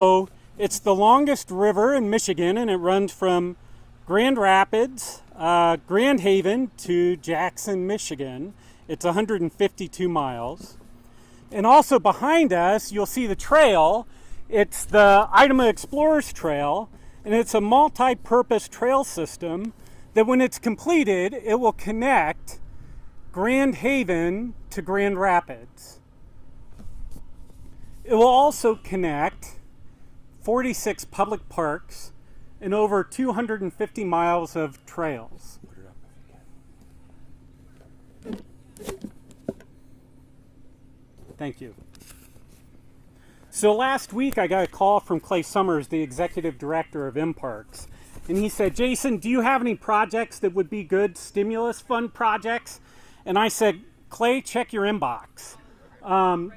So it's the longest river in Michigan, and it runs from Grand Rapids, Grand Haven to Jackson, Michigan. It's 152 miles. And also behind us, you'll see the trail. It's the Idaho Explorers Trail, and it's a multi-purpose trail system that when it's completed, it will connect Grand Haven to Grand Rapids. It will also connect 46 public parks and over 250 miles of trails. Thank you. So last week I got a call from Clay Summers, the executive director of MParks, and he said, "Jason, do you have any projects that would be good stimulus fund projects?" And I said, "Clay, check your inbox."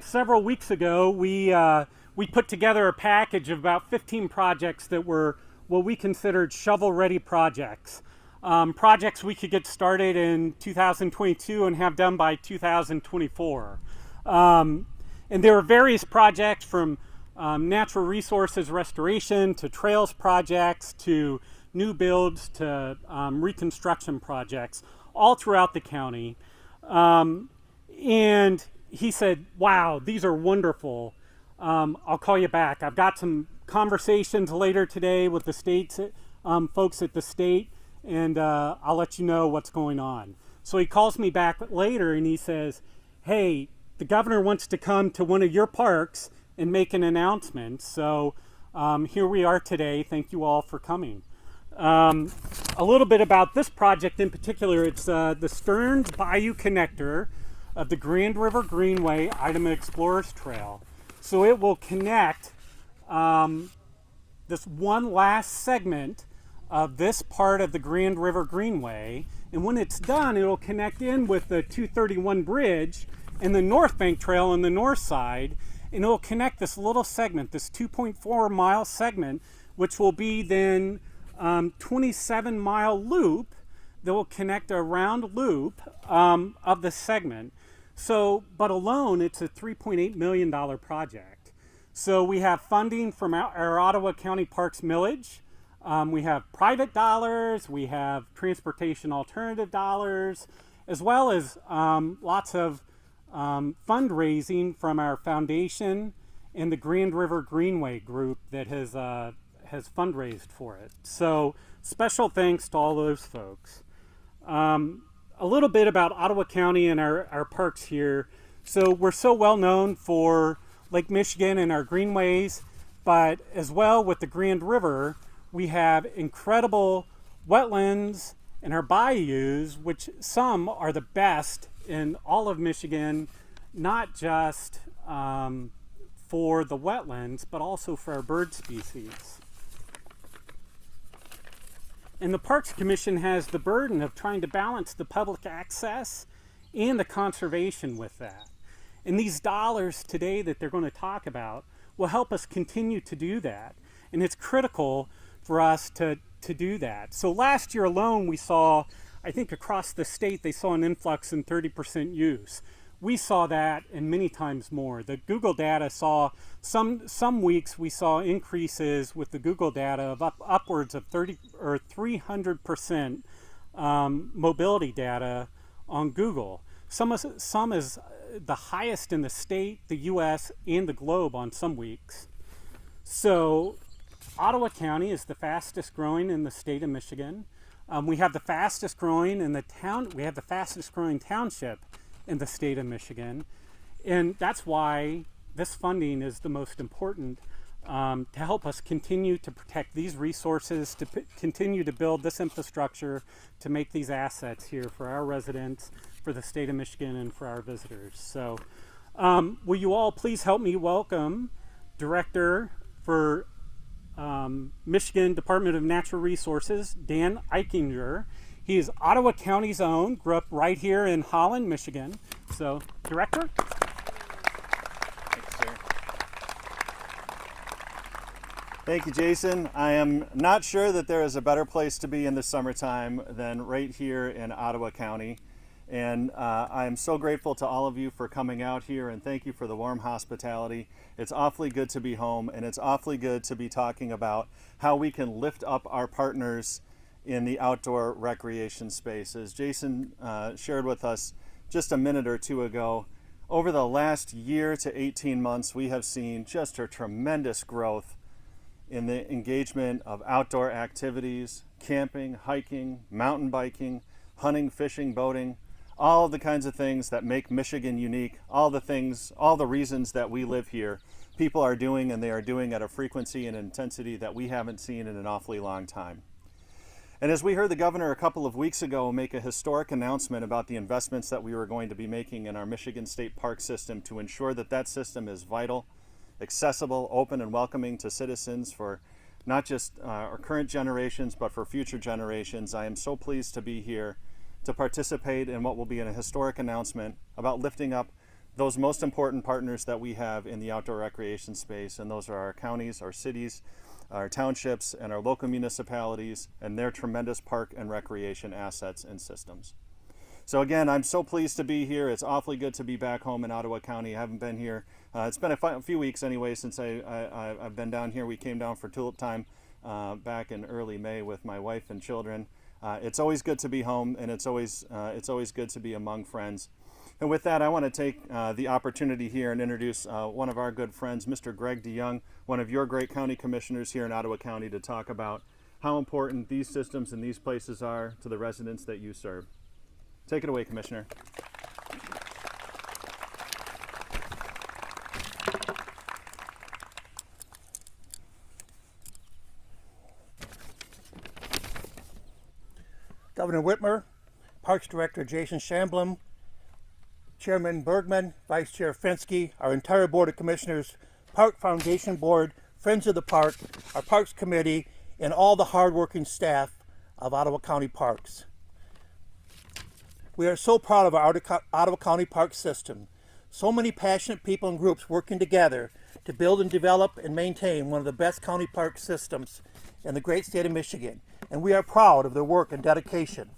Several weeks ago, we put together a package of about 15 projects that were what we considered shovel-ready projects. Projects we could get started in 2022 and have done by 2024. And there were various projects from natural resources restoration to trails projects to new builds to reconstruction projects all throughout the county. And he said, "Wow, these are wonderful. I'll call you back. I've got some conversations later today with the state folks at the state, and I'll let you know what's going on." So he calls me back later and he says, "Hey, the governor wants to come to one of your parks and make an announcement." So here we are today. Thank you all for coming. A little bit about this project in particular. It's the Stearns Bayou connector of the Grand River Greenway Idaho Explorers Trail. So it will connect this one last segment of this part of the Grand River Greenway. And when it's done, it'll connect in with the 231 bridge and the North Bank Trail on the north side. And it'll connect this little segment, this 2.4 mile segment, which will be then 27-mile loop that will connect a round loop of the segment. So, but alone, it's a $3.8 million project. So we have funding from our Ottawa County Parks millage. We have private dollars, we have transportation alternative dollars, as well as lots of fundraising from our foundation and the Grand River Greenway group that has fundraised for it. So special thanks to all those folks. A little bit about Ottawa County and our parks here. So we're so well known for Lake Michigan and our greenways, but as well with the Grand River, we have incredible wetlands and our bayous, which some are the best in all of Michigan, not just for the wetlands, but also for our bird species. And the Parks Commission has the burden of trying to balance the public access and the conservation with that. And these dollars today that they're going to talk about will help us continue to do that. And it's critical for us to do that. So last year alone, we saw, I think across the state, they saw an influx in 30% use. We saw that and many times more. The Google data saw some weeks we saw increases with the Google data of upwards of 30 or 300% mobility data on Google. Some is the highest in the state, the U.S., and the globe on some weeks. So Ottawa County is the fastest growing in the state of Michigan. We have the fastest growing in the town. We have the fastest growing township in the state of Michigan, and that's why this funding is the most important to help us continue to protect these resources, to continue to build this infrastructure, to make these assets here for our residents, for the state of Michigan, and for our visitors. So will you all please help me welcome Director for Michigan Department of Natural Resources, Dan Eichinger. He is Ottawa County's own, grew up right here in Holland, Michigan. So, Director? Thanks, sir. Thank you, Jason. I am not sure that there is a better place to be in the summertime than right here in Ottawa County. And I am so grateful to all of you for coming out here, and thank you for the warm hospitality. It's awfully good to be home, and it's awfully good to be talking about how we can lift up our partners in the outdoor recreation space. As Jason shared with us just a minute or two ago, over the last year to 18 months, we have seen just a tremendous growth in the engagement of outdoor activities, camping, hiking, mountain biking, hunting, fishing, boating, all of the kinds of things that make Michigan unique, all the reasons that we live here, people are doing, and they are doing at a frequency and intensity that we haven't seen in an awfully long time. And as we heard the governor a couple of weeks ago make a historic announcement about the investments that we were going to be making in our Michigan State Park system to ensure that that system is vital, accessible, open, and welcoming to citizens for not just our current generations, but for future generations, I am so pleased to be here to participate in what will be a historic announcement about lifting up those most important partners that we have in the outdoor recreation space, and those are our counties, our cities, our townships, and our local municipalities, and their tremendous park and recreation assets and systems. So again, I'm so pleased to be here. It's awfully good to be back home in Ottawa County. I haven't been here. It's been a few weeks anyway since I've been down here. We came down for tulip time back in early May with my wife and children. It's always good to be home, and it's always good to be among friends. And with that, I want to take the opportunity here and introduce one of our good friends, Mr. Greg DeYoung, one of your great county commissioners here in Ottawa County, to talk about how important these systems and these places are to the residents that you serve. Take it away, Commissioner. Governor Whitmer, Parks Director Jason Shamblin, Chairman Bergman, Vice Chair Fensky, our entire Board of Commissioners, Park Foundation Board, Friends of the Park, our Parks Committee, and all the hardworking staff of Ottawa County Parks. We are so proud of our Ottawa County Park system. So many passionate people and groups working together to build and develop and maintain one of the best county park systems in the great state of Michigan. And we are proud of their work and dedication.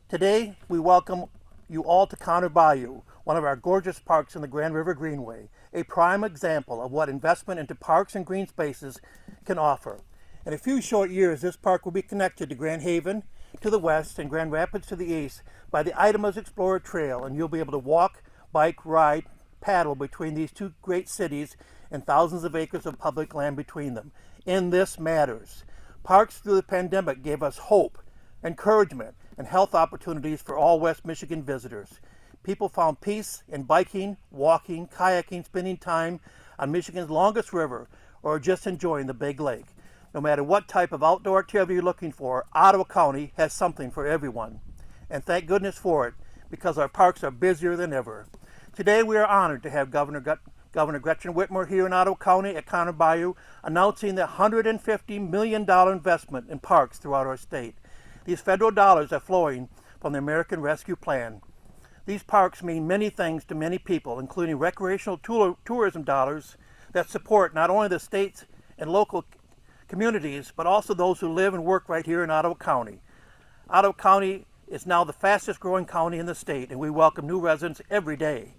Today, we welcome you all to Bayou, one of our gorgeous parks in the Grand River Greenway, a prime example of what investment into parks and green spaces can offer. In a few short years, this park will be connected to Grand Haven to the west and Grand Rapids to the east by the Idamas Explorer Trail, and you'll be able to walk, bike, ride, paddle between these two great cities and thousands of acres of public land between them. And this matters. Parks through the pandemic gave us hope, encouragement, and health opportunities for all West Michigan visitors. People found peace in biking, walking, kayaking, spending time on Michigan's longest river, or just enjoying the big lake. No matter what type of outdoor activity you're looking for, Ottawa County has something for everyone. And thank goodness for it, because our parks are busier than ever. Today we are honored to have Governor Gretchen Whitmore here in Ottawa County at Bayou announcing the $150 million investment in parks throughout our state. These federal dollars are flowing from the American Rescue Plan. These parks mean many things to many people, including recreational tourism dollars that support not only the states and local communities, but also those who live and work right here in Ottawa County. Ottawa County is now the fastest growing county in the state, and we welcome new residents every day.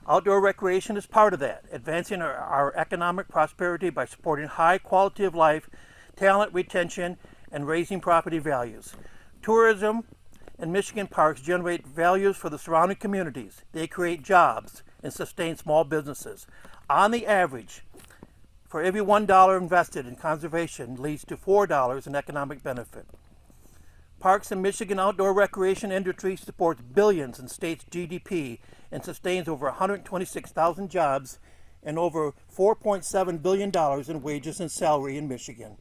Outdoor recreation is part of that, advancing our economic prosperity by supporting high quality of life, talent retention, and raising property values. Tourism and Michigan parks generate values for the surrounding communities. They create jobs and sustain small businesses. On the average, for every $1 invested in conservation leads to $4 in economic benefit. Parks and Michigan outdoor recreation industry supports billions in state's GDP and sustains over 126,000 jobs and over $4.7 billion in wages and salary in Michigan.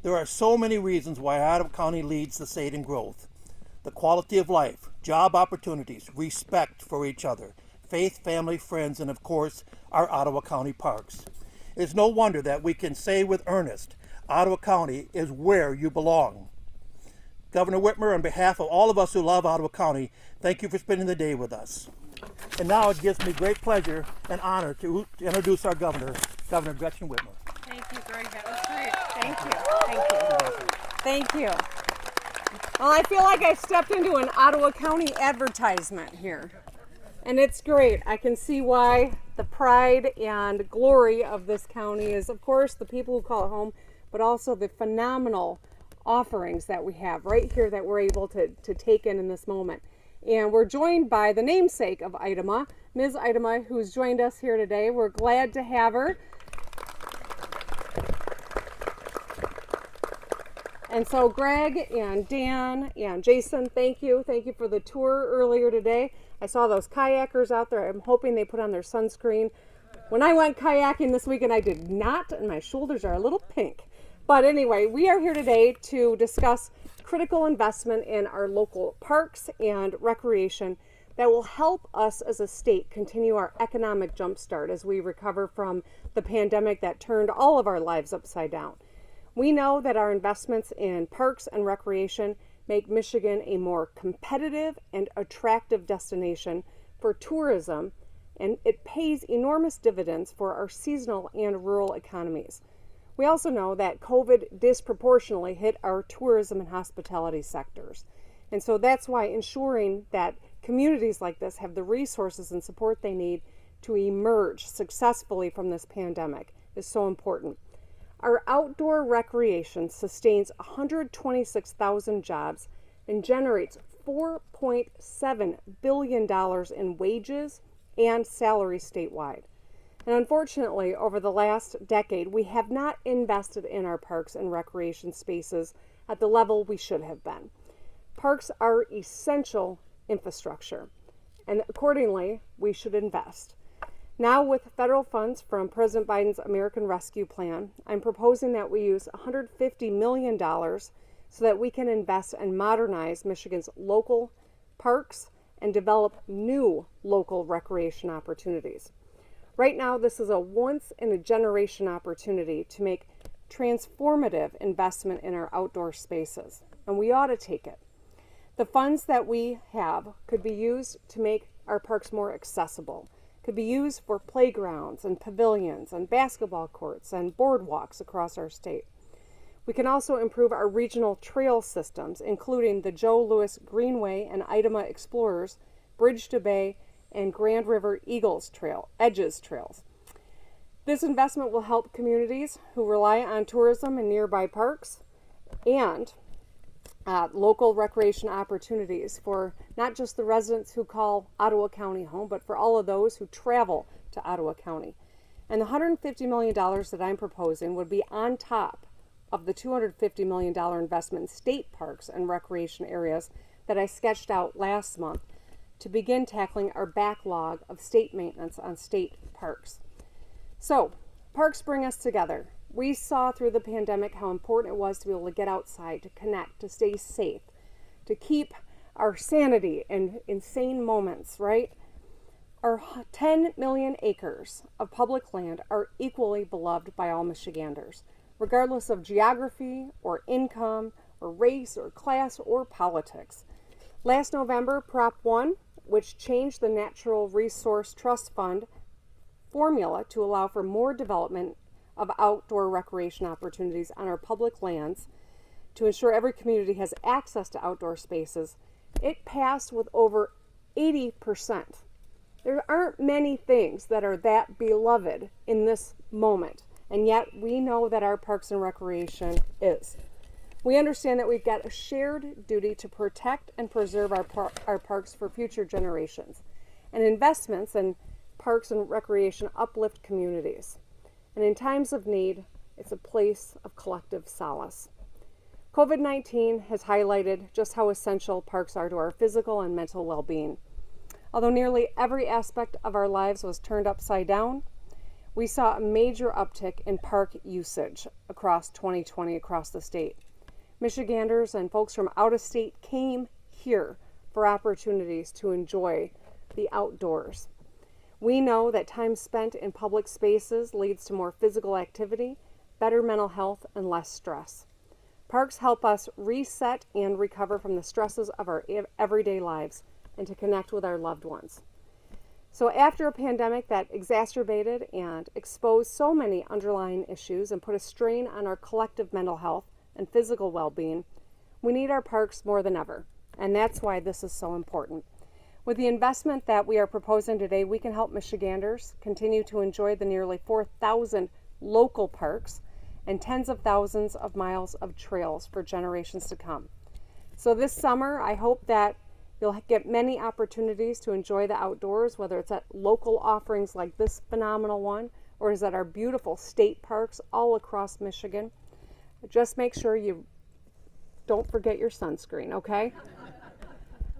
There are so many reasons why Ottawa County leads the state in growth. The quality of life, job opportunities, respect for each other, faith, family, friends, and of course, our Ottawa County parks. It's no wonder that we can say with earnest, Ottawa County is where you belong. Governor Whitmer, on behalf of all of us who love Ottawa County, thank you for spending the day with us. And now it gives me great pleasure and honor to introduce our governor, Governor Gretchen Whitmer. Thank you, Greg. That was great. Thank you. Thank you. Thank you. Well, I feel like I stepped into an Ottawa County advertisement here. And it's great. I can see why the pride and glory of this county is, of course, the people who call it home, but also the phenomenal offerings that we have right here that we're able to take in this moment. And we're joined by the namesake of Idema, Ms. Idema, who's joined us here today. We're glad to have her. And so Greg and Dan and Jason, thank you. Thank you for the tour earlier today. I saw those kayakers out there. I'm hoping they put on their sunscreen. When I went kayaking this weekend, I did not, and my shoulders are a little pink. But anyway, we are here today to discuss critical investment in our local parks and recreation that will help us as a state continue our economic jumpstart as we recover from the pandemic that turned all of our lives upside down. We know that our investments in parks and recreation make Michigan a more competitive and attractive destination for tourism, and it pays enormous dividends for our seasonal and rural economies. We also know that COVID disproportionately hit our tourism and hospitality sectors. And so that's why ensuring that communities like this have the resources and support they need to emerge successfully from this pandemic is so important. Our outdoor recreation sustains 126,000 jobs and generates $4.7 billion in wages and salaries statewide. And unfortunately, over the last decade, we have not invested in our parks and recreation spaces at the level we should have been. Parks are essential infrastructure, and accordingly, we should invest. Now, with federal funds from President Biden's American Rescue Plan, I'm proposing that we use $150 million so that we can invest and modernize Michigan's local parks and develop new local recreation opportunities. Right now, this is a once-in-a-generation opportunity to make transformative investment in our outdoor spaces, and we ought to take it. The funds that we have could be used to make our parks more accessible, could be used for playgrounds and pavilions and basketball courts and boardwalks across our state. We can also improve our regional trail systems, including the Joe Louis Greenway and Idema Explorers, Bridge to Bay, and Grand River Eagles Trail, Edges Trails. This investment will help communities who rely on tourism in nearby parks and local recreation opportunities for not just the residents who call Ottawa County home, but for all of those who travel to Ottawa County. And the $150 million that I'm proposing would be on top of the $250 million investment in state parks and recreation areas that I sketched out last month to begin tackling our backlog of state maintenance on state parks. So, parks bring us together. We saw through the pandemic how important it was to be able to get outside, to connect, to stay safe, to keep our sanity in insane moments, right? Our 10 million acres of public land are equally beloved by all Michiganders, regardless of geography or income or race or class or politics. Last November, Prop 1, which changed the Natural Resource Trust Fund formula to allow for more development of outdoor recreation opportunities on our public lands to ensure every community has access to outdoor spaces, it passed with over 80%. There aren't many things that are that beloved in this moment, and yet we know that our parks and recreation is. We understand that we've got a shared duty to protect and preserve our parks for future generations, and investments in parks and recreation uplift communities. And in times of need, it's a place of collective solace. COVID-19 has highlighted just how essential parks are to our physical and mental well-being. Although nearly every aspect of our lives was turned upside down, we saw a major uptick in park usage across 2020 across the state. Michiganders and folks from out of state came here for opportunities to enjoy the outdoors. We know that time spent in public spaces leads to more physical activity, better mental health, and less stress. Parks help us reset and recover from the stresses of our everyday lives and to connect with our loved ones. So after a pandemic that exacerbated and exposed so many underlying issues and put a strain on our collective mental health and physical well-being, We need our parks more than ever, and that's why this is so important. With the investment that we are proposing today, we can help Michiganders continue to enjoy the nearly 4,000 local parks and tens of thousands of miles of trails for generations to come. So this summer, I hope that you'll get many opportunities to enjoy the outdoors, whether it's at local offerings like this phenomenal one, or is at our beautiful state parks all across Michigan. Just make sure you don't forget your sunscreen, okay?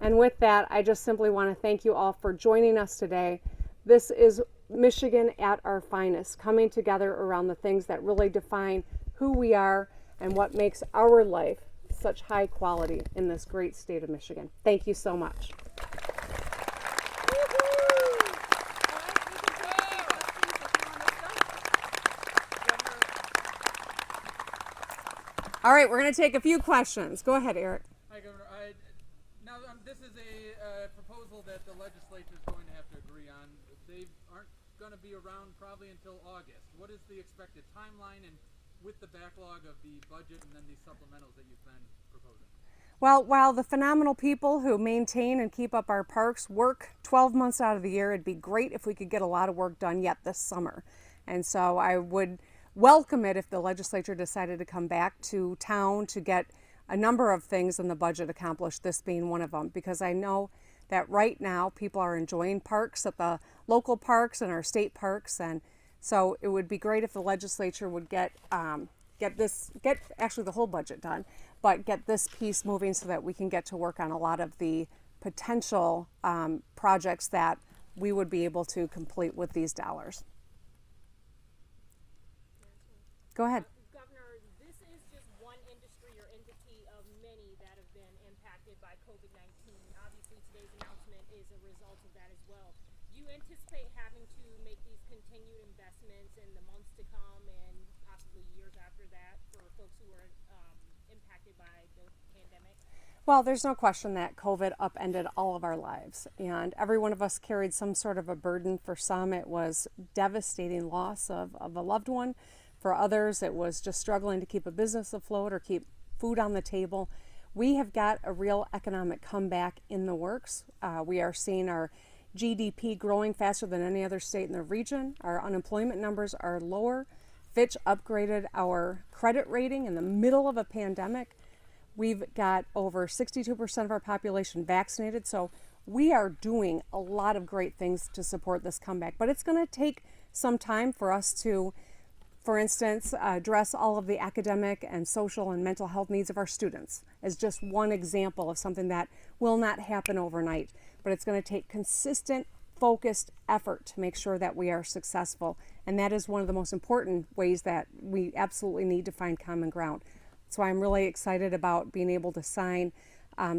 And with that, I just simply want to thank you all for joining us today. This is Michigan at our finest, coming together around the things that really define who we are and what makes our life such high quality in this great state of Michigan. Thank you so much. All right, we're going to take a few questions. Go ahead, Eric. Hi, Governor. Now, this is a proposal that the legislature is going to have to agree on. They aren't going to be around probably until August. What is the expected timeline, and with the backlog of the budget and then these supplementals that you've been proposing? Well, while the phenomenal people who maintain and keep up our parks work 12 months out of the year, it'd be great if we could get a lot of work done yet this summer. And so I would welcome it if the legislature decided to come back to town to get a number of things in the budget accomplished, this being one of them, because I know that right now people are enjoying parks at the local parks and our state parks, and so it would be great if the legislature would get actually the whole budget done, but get this piece moving so that we can get to work on a lot of the potential projects that we would be able to complete with these dollars. Go ahead. Governor, this is just one industry or entity of many that have been impacted by COVID-19. Obviously, today's announcement is a result of that as well. Do you anticipate having to make these continued investments in the months to come and possibly years after that for folks who are impacted by the pandemic? Well, there's no question that COVID upended all of our lives, and every one of us carried some sort of a burden. For some, it was devastating loss of a loved one. For others, it was just struggling to keep a business afloat or keep food on the table. We have got a real economic comeback in the works. We are seeing our GDP growing faster than any other state in the region. Our unemployment numbers are lower. Fitch upgraded our credit rating in the middle of a pandemic. We've got over 62% of our population vaccinated. So we are doing a lot of great things to support this comeback. But it's going to take some time for us to, for instance, address all of the academic and social and mental health needs of our students as just one example of something that will not happen overnight. But it's going to take consistent, focused effort to make sure that we are successful. And that is one of the most important ways that we absolutely need to find common ground. So I'm really excited about being able to sign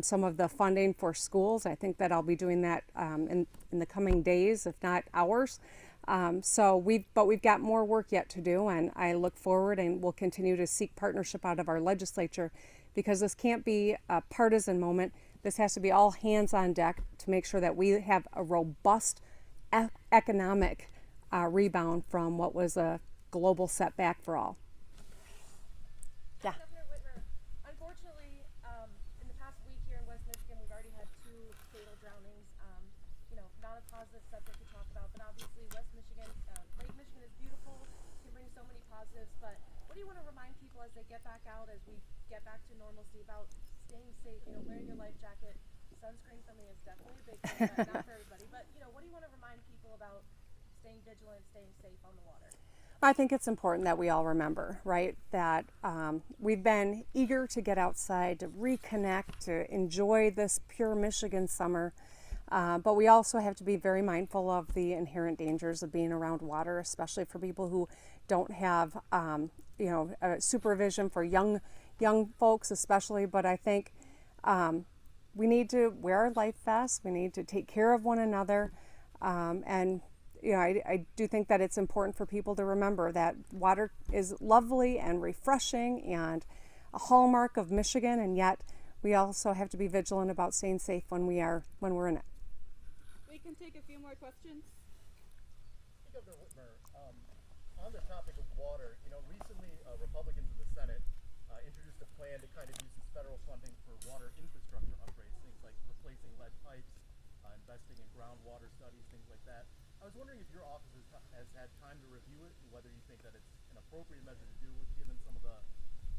some of the funding for schools. I think that I'll be doing that in the coming days, if not hours. But we've got more work yet to do, and I look forward and will continue to seek partnership out of our legislature, because this can't be a partisan moment. This has to be all hands on deck to make sure that we have a robust economic rebound from what was a global setback for all. Yeah. Governor Whitmer, unfortunately, in the past week here in West Michigan, we've already had 2 fatal drownings. Not a positive subject to talk about, but obviously West Michigan, Lake Michigan is beautiful, can bring so many positives, but what do you want to remind people as they get back out, as we get back to normalcy, about staying safe, wearing your life jacket? Sunscreen for me is definitely a big thing, but not for everybody, but what do you want to remind people about staying vigilant, staying safe on the water? I think it's important that we all remember, right, that we've been eager to get outside, to reconnect, to enjoy this pure Michigan summer. But we also have to be very mindful of the inherent dangers of being around water, especially for people who don't have, supervision for young folks, especially. But I think we need to wear our life vests. We need to take care of one another, and I do think that it's important for people to remember that water is lovely and refreshing and a hallmark of Michigan, and yet we also have to be vigilant about staying safe when we're in it. We can take a few more questions. Hey, Governor Whitmer, on the topic of water, recently Republicans in the Senate introduced a plan to kind of use this federal funding for water infrastructure upgrades, things like replacing lead pipes, investing in groundwater studies, things like that. I was wondering if your office has had time to review it and whether you think that it's an appropriate measure to do given some of the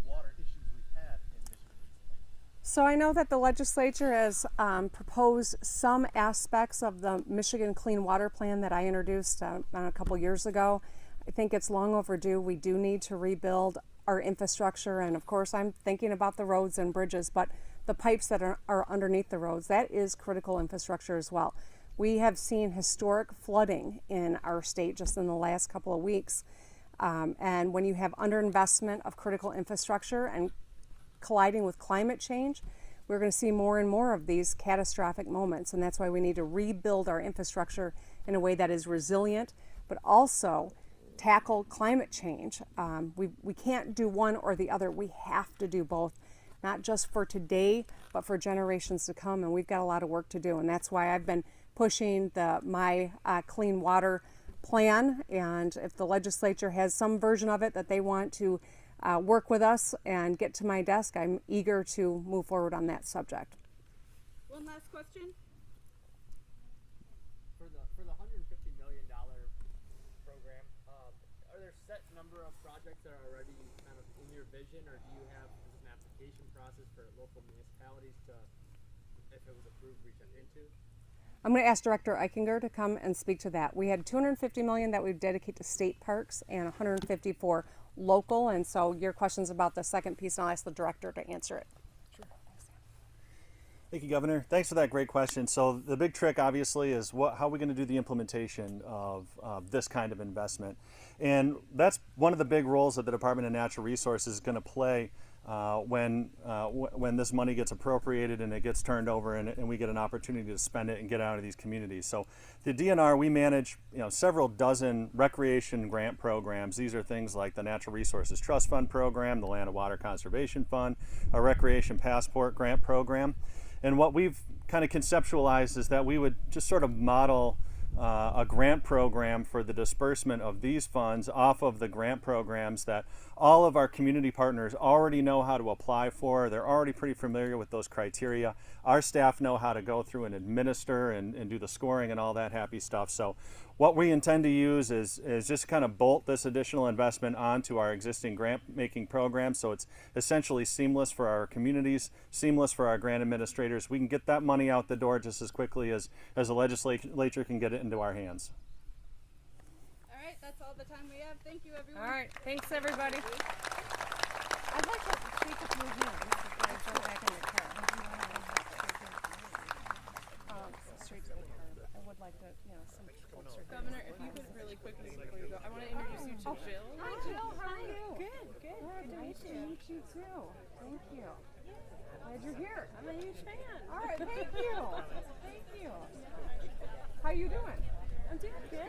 water issues we've had in Michigan recently. So I know that the legislature has proposed some aspects of the Michigan Clean Water Plan that I introduced a couple years ago. I think it's long overdue. We do need to rebuild our infrastructure, and of course I'm thinking about the roads and bridges, but the pipes that are underneath the roads, that is critical infrastructure as well. We have seen historic flooding in our state just in the last couple of weeks. And when you have underinvestment of critical infrastructure and colliding with climate change, we're going to see more and more of these catastrophic moments. And that's why we need to rebuild our infrastructure in a way that is resilient, but also tackle climate change. We can't do one or the other. We have to do both, not just for today, but for generations to come. And we've got a lot of work to do. And that's why I've been pushing my clean water plan. And if the legislature has some version of it that they want to work with us and get to my desk, I'm eager to move forward on that subject. One last question. For the $150 million program, are there set number of projects that are already kind of in your vision, or do you have an application process for local municipalities to, if it was approved, reach into? I'm going to ask Director Eichinger to come and speak to that. We had $250 million that we dedicate to state parks and $150 for local, and so your question's about the second piece, and I'll ask the director to answer it. Thank you, Governor. Thanks for that great question. So the big trick, obviously, is how are we going to do the implementation of this kind of investment? And that's one of the big roles that the Department of Natural Resources is going to play when this money gets appropriated and it gets turned over and we get an opportunity to spend it and get out of these communities. So the DNR, we manage several dozen recreation grant programs. These are things like the Natural Resources Trust Fund program, the Land and Water Conservation Fund, a Recreation Passport grant program. And what we've kind of conceptualized is that we would just sort of model a grant program for the disbursement of these funds off of the grant programs that all of our community partners already know how to apply for. They're already pretty familiar with those criteria. Our staff know how to go through and administer and do the scoring and all that happy stuff. So what we intend to use is just kind of bolt this additional investment onto our existing grant making program, so it's essentially seamless for our communities, seamless for our grant administrators. We can get that money out the door just as quickly as the legislature can get it into our hands. All right, that's all the time we have. Thank you, everyone. All right, thanks everybody. I'd like to take a few hands before I jump back in the car. Straight to the car. I would like to, some folks are Governor, if you could really quickly before you go, I want to introduce you to Jill. Hi Jill, how are you? Good. Nice to meet you too. Thank you. Glad you're here. I'm a huge fan. All right, thank you. How you doing? I'm doing good.